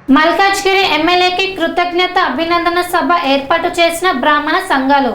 మల్కాజ్గిరి ఎమ్మెల్యేకి కృతజ్ఞత అభినందన సభ ఏర్పాటు చేసిన బ్రాహ్మణ సంఘాలు.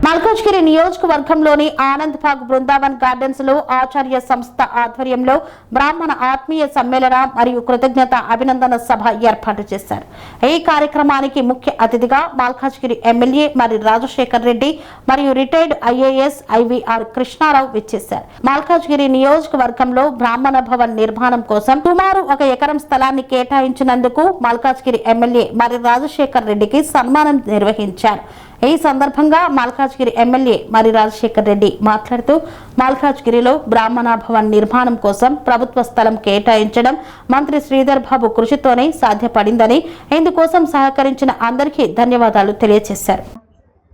మల్కాజ్గిరి నియోజకవర్గంలోని ఆనంద్ బాగ్ బృందావన్ గార్డెన్స్ లో ఆచార్య సంస్థ ఆధ్వర్యంలో బ్రాహ్మణ ఆత్మీయ సమ్మేళన మరియు కృతజ్ఞత అభినందన సభ ఏర్పాటు చేశారు. ఈ కార్యక్రమానికి ముఖ్య అతిథిగా మల్కాజ్గిరి ఎమ్మెల్యే మరి రాజశేఖర్ రెడ్డి మరియు రిటైర్డ్ ఐఏఎస్ ఐవీఆర్ కృష్ణారావు విచ్చేశారు. మల్కాజ్గిరి నియోజకవర్గంలో బ్రాహ్మణ భవన్ నిర్మాణం కోసం సుమారు 1 ఎకరం స్థలాన్ని కేటాయించినందుకు మల్కాజ్గిరి ఎమ్మెల్యే మరి రాజశేఖర్ రెడ్డికి సన్మానం నిర్వహించారు. ఈ సందర్భంగా మల్కాజ్గిరి ఎమ్మెల్యే మరి రాజశేఖర్ రెడ్డి మాట్లాడుతూ మల్కాజ్గిరిలో బ్రాహ్మణ భవన్ నిర్మాణం కోసం ప్రభుత్వ స్థలం కేటాయించడం మంత్రి శ్రీధర్ బాబు కృషితోనే సాధ్యపడిందని, ఇందుకోసం సహకరించిన అందరికీ ధన్యవాదాలు తెలియజేశారు.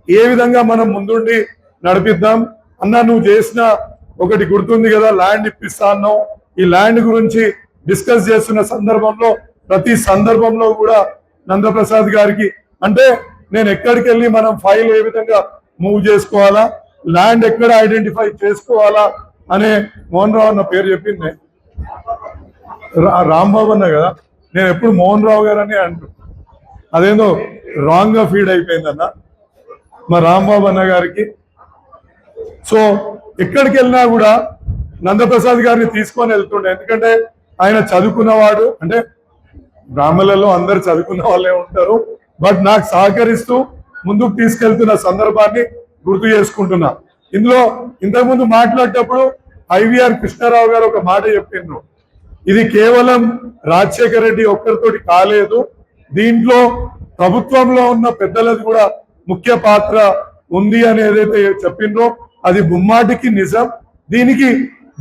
ఏ విధంగా మనం ముందుండి నడిపిద్దాం అన్న, నువ్వు చేసిన ఒకటి గుర్తుంది కదా, ల్యాండ్ ఇప్పిస్తా అన్నావు. ఈ ల్యాండ్ గురించి డిస్కస్ చేస్తున్న సందర్భంలో ప్రతి సందర్భంలో కూడా నందప్రసాద్ గారికి అంటే నేను ఎక్కడికి వెళ్ళి మనం ఫైల్ ఏ విధంగా మూవ్ చేసుకోవాలా, ల్యాండ్ ఎక్కడ ఐడెంటిఫై చేసుకోవాలా అనే మోహన్ రావు అన్న పేరు చెప్పింది రాంబాబు అన్న కదా, నేను ఎప్పుడు మోహన్ రావు గారు అని అంటున్నాను. అదేందో రాంగ్ గా ఫీడ్ అయిపోయిందన్న మా రాంబాబు అన్న గారికి. సో ఎక్కడికి వెళ్ళినా కూడా నందప్రసాద్ గారిని తీసుకొని వెళ్తుండే, ఎందుకంటే ఆయన చదువుకున్నవాడు. అంటే బ్రాహ్మణులలో అందరు చదువుకున్న వాళ్ళే ఉంటారు, బట్ నాకు సహకరిస్తూ ముందుకు తీసుకెళ్తున్న సందర్భాన్ని గుర్తు చేసుకుంటున్నా. ఇందులో ఇంతకుముందు మాట్లాడేటప్పుడు ఐవీఆర్ కృష్ణారావు గారు ఒక మాట చెప్పిండ్రు, ఇది కేవలం రాజశేఖర రెడ్డి ఒక్కరితోటి కాలేదు, దీంట్లో ప్రభుత్వంలో ఉన్న పెద్దలది కూడా ముఖ్య పాత్ర ఉంది అని ఏదైతే చెప్పిండ్రో అది ముమ్మాటికి నిజం. దీనికి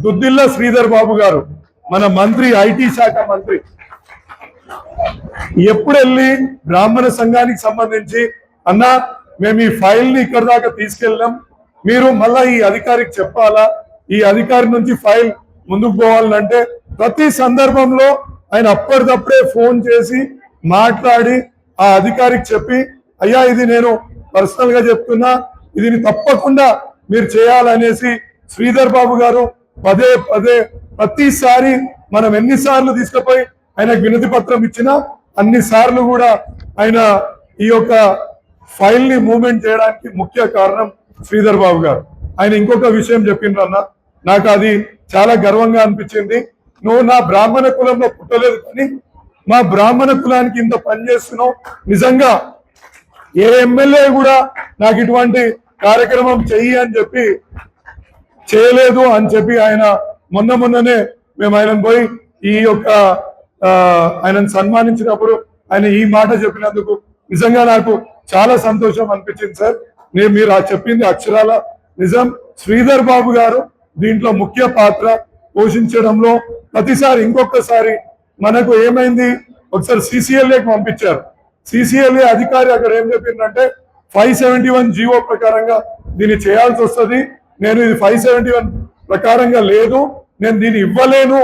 దుద్దిల్ల శ్రీధర్ బాబు గారు మన మంత్రి, ఐటీ శాఖ మంత్రి, ఎప్పుడు వెళ్ళి బ్రాహ్మణ సంఘానికి సంబంధించి అన్న మేము ఈ ఫైల్ ని ఇక్కడ దాకా తీసుకెళ్ళాం, మీరు మళ్ళా ఈ అధికారికి చెప్పాలా, ఈ అధికారి నుంచి ఫైల్ ముందుకు పోవాలంటే ప్రతి సందర్భంలో ఆయన అప్పటికప్పుడే ఫోన్ చేసి మాట్లాడి ఆ అధికారికి చెప్పి, అయ్యా ఇది నేను పర్సనల్ గా చెప్తున్నా, ఇది తప్పకుండా మీరు చేయాలనేసి శ్రీధర్ బాబు గారు పదే పదే ప్రతిసారి మనం ఎన్నిసార్లు తీసుకుపోయి ఆయనకు వినతి పత్రం ఇచ్చినా అన్నిసార్లు కూడా ఆయన ఈ యొక్క ఫైల్ ని మూవ్మెంట్ చేయడానికి ముఖ్య కారణం శ్రీధర్ బాబు గారు. ఆయన ఇంకొక విషయం చెప్పిండ్రు అన్న, నాకు అది చాలా గర్వంగా అనిపించింది. నువ్వు నా బ్రాహ్మణ కులంలో పుట్టలేదు కానీ మా బ్రాహ్మణ కులానికి ఇంత పనిచేస్తున్నావు, నిజంగా ఏ ఎమ్మెల్యే కూడా నాకు ఇటువంటి కార్యక్రమం చెయ్యి అని చెప్పి చేయలేదు అని చెప్పి ఆయన మొన్ననే మేము ఆయనను పోయి ఈ యొక్క ఆయనను సన్మానించినప్పుడు ఆయన ఈ మాట చెప్పినందుకు నిజంగా నాకు చాలా సంతోషం అనిపించింది సార్. మీరు చెప్పింది అక్షరాల నిజం. శ్రీధర్ బాబు గారు దీంట్లో ముఖ్య పాత్ర పోషించడంలో ప్రతిసారి ఇంకొకసారి మనకు ఏమైంది, ఒకసారి సిసిఎల్ఏకి పంపించారు. సిసిఎల్ఏ అధికారి అక్కడ ఏం చెప్పిందంటే 571 జీవో ప్రకారంగా దీన్ని చేయాల్సి వస్తుంది, నేను ఇది 571 ప్రకారంగా లేదు, నేను దీన్ని ఇవ్వలేను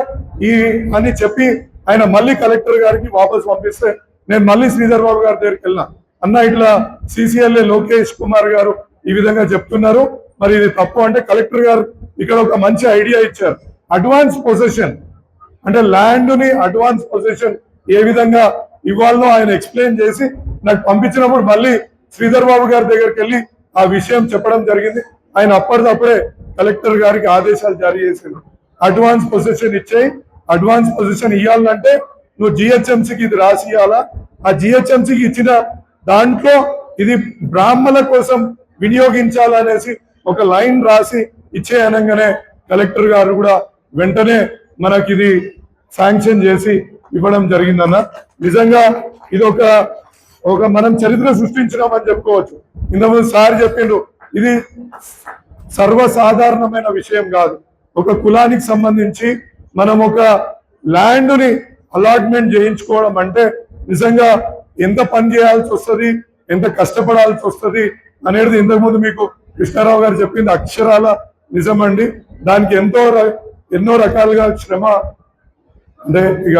అని చెప్పి ఆయన మళ్ళీ కలెక్టర్ గారికి వాపస్ పంపిస్తే నేను మళ్ళీ శ్రీధర్ బాబు గారి దగ్గరికి వెళ్ళినా, అన్న ఇట్లా సిసిఎల్ఏ లోకేష్ కుమార్ గారు ఈ విధంగా చెప్తున్నారు, మరి ఇది తప్పు అంటే కలెక్టర్ గారు ఇక్కడ ఒక మంచి ఐడియా ఇచ్చారు. అడ్వాన్స్ పొజిషన్ అంటే ల్యాండ్ ని అడ్వాన్స్ పొజిషన్ ఏ విధంగా ఇవ్వాలనో ఆయన ఎక్స్ప్లెయిన్ చేసి నాకు పంపించినప్పుడు మళ్ళీ శ్రీధర్ బాబు గారి దగ్గరికి వెళ్ళి ఆ విషయం చెప్పడం జరిగింది. ఆయన అప్పటికప్పుడే కలెక్టర్ గారికి ఆదేశాలు జారీ చేశారు, అడ్వాన్స్ పొజిషన్ ఇచ్చేయి, అడ్వాన్స్ పొజిషన్ ఇవ్వాలంటే నువ్వు జిహెచ్ఎంసీకి ఇది రాసి ఇవ్వాలా, ఆ జిహెచ్ఎంసీకి ఇచ్చిన దాంట్లో ఇది బ్రాహ్మణుల కోసం వినియోగించాలనేసి ఒక లైన్ రాసి ఇచ్చే అనగానే కలెక్టర్ గారు కూడా వెంటనే మనకి ఇది శాంక్షన్ చేసి ఇవ్వడం జరిగిందన్న. నిజంగా ఇది ఒక మనం చరిత్ర సృష్టించినామని చెప్పుకోవచ్చు. ఇంతకుముందు సార్ చెప్పిండు, ఇది సర్వసాధారణమైన విషయం కాదు. ఒక కులానికి సంబంధించి మనం ఒక ల్యాండ్ ని అలాట్మెంట్ చేయించుకోవడం అంటే నిజంగా ఎంత పని చేయాల్సి వస్తుంది, ఎంత కష్టపడాల్సి వస్తుంది అనేది ఇంతకుముందు మీకు కృష్ణారావు గారు చెప్పింది అక్షరాల నిజమండి. దానికి ఎన్నో రకాలుగా శ్రమ అంటే ఇక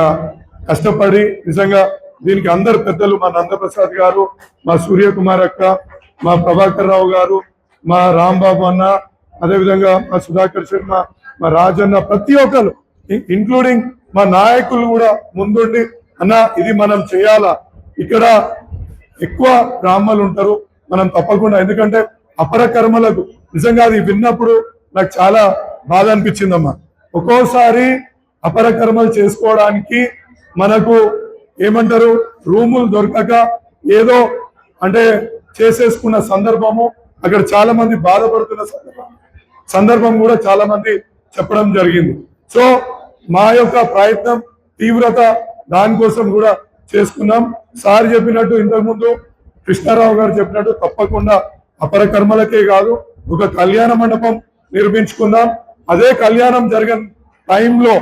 కష్టపడి నిజంగా దీనికి అందరు పెద్దలు, మా నందప్రసాద్ గారు, మా సూర్యకుమార్ అక్క, మా ప్రభాకర్ రావు గారు, మా రాంబాబు అన్న, అదేవిధంగా మా సుధాకర్ శర్మ, మా రాజన్న, ప్రతి ఒక్కరు ఇంక్లూడింగ్ మా నాయకులు కూడా ముందుండి అన్న ఇది మనం చేయాలా, ఇక్కడ ఎక్కువ బ్రాహ్మణులు ఉంటారు, మనం తప్పకుండా, ఎందుకంటే అపర కర్మలకు నిజంగా అది విన్నప్పుడు నాకు చాలా బాధ అనిపించిందమ్మా. ఒక్కోసారి అపర కర్మలు చేసుకోవడానికి మనకు ఏమంటారు రూములు దొరకక ఏదో అంటే చేసేసుకున్న సందర్భము, అక్కడ చాలా మంది బాధపడుతున్న సందర్భం కూడా చాలా మంది చెప్పడం జరిగింది. సో మా యొక్క ప్రయత్నం తీవ్రత దానికోసం కూడా చేసుకున్నాం. సార్ చెప్పినట్టు ఇంతకుముందు కృష్ణారావు గారు చెప్పినట్టు తప్పకుండా అపర కర్మలకే కాదు ఒక కళ్యాణ మండపం నిర్మించుకుందాం. అదే కళ్యాణం జరిగిన టైంలో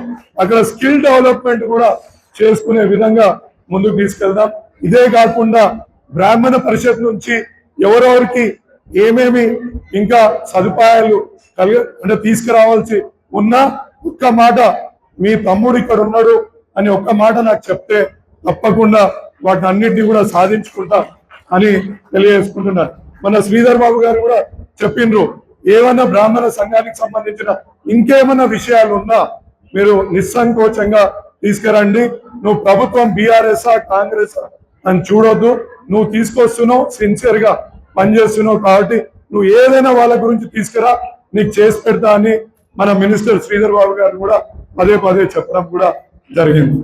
అక్కడ స్కిల్ డెవలప్మెంట్ కూడా చేసుకునే విధంగా ముందుకు తీసుకెళ్దాం. ఇదే కాకుండా బ్రాహ్మణ పరిషత్ నుంచి ఎవరెవరికి ఏమేమి ఇంకా సదుపాయాలు అంటే తీసుకురావాల్సి ఉన్నా ఒక్క మాట మీ తమ్ముడు ఇక్కడ ఉన్నాడు అని ఒక్క మాట నాకు చెప్తే తప్పకుండా వాటిని అన్నింటినీ కూడా సాధించుకుంటా అని తెలియజేసుకుంటున్నారు. మన శ్రీధర్ బాబు గారు కూడా చెప్పిండ్రు, ఏమన్నా బ్రాహ్మణ సంఘానికి సంబంధించిన ఇంకేమన్నా విషయాలు ఉన్నా మీరు నిస్సంకోచంగా తీసుకురండి. నువ్వు ప్రభుత్వం బీఆర్ఎస్ కాంగ్రెస్ అని చూడొద్దు, నువ్వు తీసుకొస్తున్నావు సిన్సియర్ గా పనిచేస్తున్నావు కాబట్టి నువ్వు ఏదైనా వాళ్ళ గురించి తీసుకురా, నీకు చేసి పెడతా అని మన మినిస్టర్ శ్రీధర్ బాబు గారు కూడా పదే పదే చెప్పడం కూడా జరిగింది.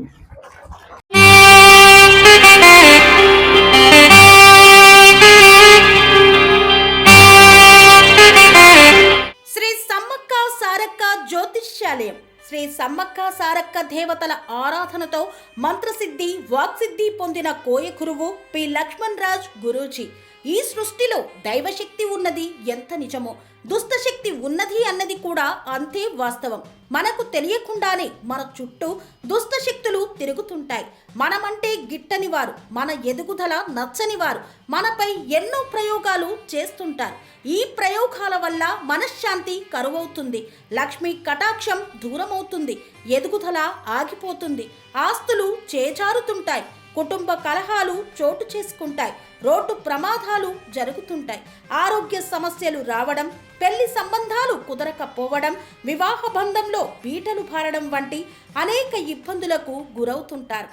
శ్రీ సమ్మక్క సారక్క జ్యోతిష్యాలయం శ్రీ సమ్మక్క సారక్క దేవతల ఆరాధనతో మంత్రసిద్ధి వాక్సిద్ధి పొందిన కోయ గురువు పి లక్ష్మణ్ రాజ్ గురూజీ. ఈ సృష్టిలో దైవశక్తి ఉన్నది ఎంత నిజమో దుష్టశక్తి ఉన్నది అన్నది కూడా అంతే వాస్తవం. మనకు తెలియకుండానే మన చుట్టూ దుష్టశక్తులు తిరుగుతుంటాయి. మనమంటే గిట్టని వారు, మన ఎదుగుదల నచ్చని వారు మనపై ఎన్నో ప్రయోగాలు చేస్తుంటారు. ఈ ప్రయోగాల వల్ల మనశ్శాంతి కరువవుతుంది, లక్ష్మీ కటాక్షం దూరమవుతుంది, ఎదుగుదల ఆగిపోతుంది, ఆస్తులు చేజారుతుంటాయి, కుటుంబ కలహాలు చోటు చేసుకుంటాయి, రోడ్డు ప్రమాదాలు జరుగుతుంటాయి, ఆరోగ్య సమస్యలు రావడం, పెళ్లి సంబంధాలు కుదరకపోవడం, వివాహ బంధంలో బీటలు భారడం వంటి అనేక ఇబ్బందులకు గురవుతుంటారు.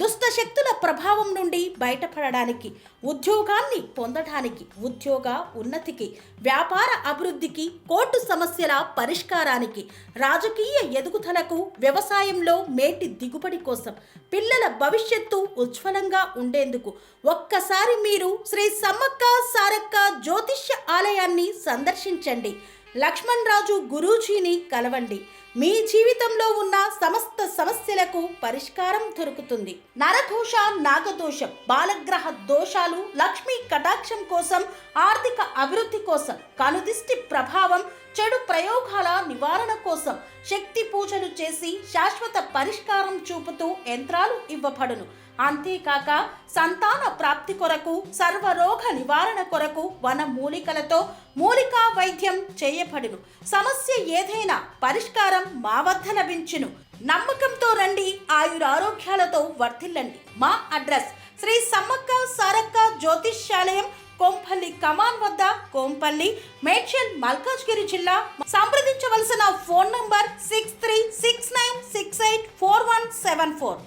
దుష్ట శక్తుల ప్రభావం నుండి బయటపడడానికి, ఉద్యోగాన్ని పొందడానికి, ఉద్యోగ ఉన్నతికి, వ్యాపార అభివృద్ధికి, కోర్టు సమస్యల పరిష్కారానికి, రాజకీయ ఎదుగుదలకు, వ్యవసాయంలో మేటి దిగుబడి కోసం, పిల్లల భవిష్యత్తు ఉజ్వలంగా ఉండేందుకు ఒక్కసారి మీరు శ్రీ సమ్మక్క సారక్క జ్యోతిష్య ఆలయాన్ని సందర్శించండి. లక్ష్మణ్ రాజు గురూజీని కలవండి. మీ జీవితంలో ఉన్న సమస్త సమస్యలకు పరిష్కారం దొరుకుతుంది. నరఘోష, నాగదోషం, బాలగ్రహ దోషాలు, లక్ష్మీ కటాక్షం కోసం, ఆర్థిక అభివృద్ధి కోసం, కనుదిష్టి ప్రభావం, చెడు ప్రయోగాల నివారణ కోసం శక్తి పూజలు చేసి శాశ్వత పరిష్కారం చూపుతూ యంత్రాలు ఇవ్వబడును. అంతేకాక సంతాన ప్రాప్తి కొరకు, సర్వరోగ నివారణ కొరకు వన మూలికలతో మూలికా వైద్యం చేయబడును. సమస్య ఏదైనా పరిష్కారం మా వద్ద లభించును. నమ్మకంతో రండి, ఆయురారోగ్యాలతో వర్ధిల్లండి. మా అడ్రస్ శ్రీ సమ్మక్క సారక్క జ్యోతిష్యాలయం, కోంపల్లి కమాన్ వద్ద, కోంపల్లి, మేడ్చల్, మల్కాజ్గిరి జిల్లా. సంప్రదించవలసిన ఫోన్ నంబర్ 6369684174.